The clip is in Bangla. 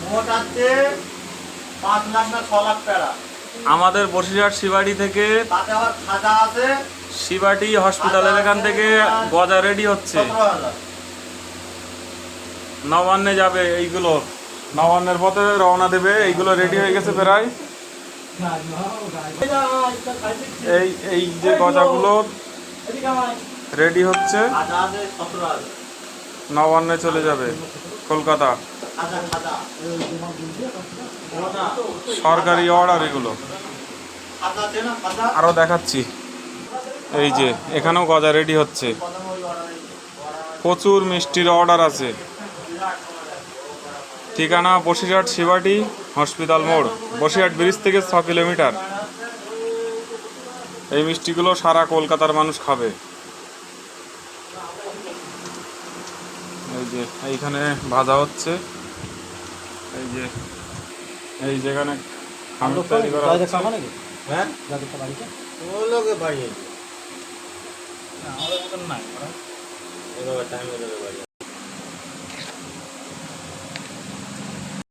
মোট আছে 5 লাখ না 6 লাখ টাকা। আমাদের বসিরহাট শিবাড়ি থেকে তাতে আবার খাজা আছে শিবাটি হসপিটালের এখান থেকে গজা রেডি হচ্ছে, 17,000। নবান্নে যাবে। এইগুলো নবান্নের পথে রওনা দেবে। এইগুলো রেডি হয়ে গেছে প্রায়। এই এই যে গজাগুলো রেডি হচ্ছে, খাজা আছে 17,000। নবান্নে চলে যাবে কলকাতা। খাজা খাজা সরকারি অর্ডার এগুলো। খাজা আছে না খাজা? আরও দেখাচ্ছি, এই যে এখানেও গজা রেডি হচ্ছে। প্রচুর মিষ্টির অর্ডার আছে। ঠিকানা বসিরহাট শিবাটি হসপিটাল মোড়, বসিরহাট ব্রিজ থেকে 6 কিলোমিটার। এই মিষ্টিগুলো সারা কলকাতার মানুষ খাবে। এই যে এইখানে ভাজা হচ্ছে, এই যে এই যেখানে খামির তৈরি করা হচ্ছে। হ্যাঁ ও লোকে বাড়ি আমাদের মতন নাই, এভাবে টাইম হয়ে যাবে বাড়ি।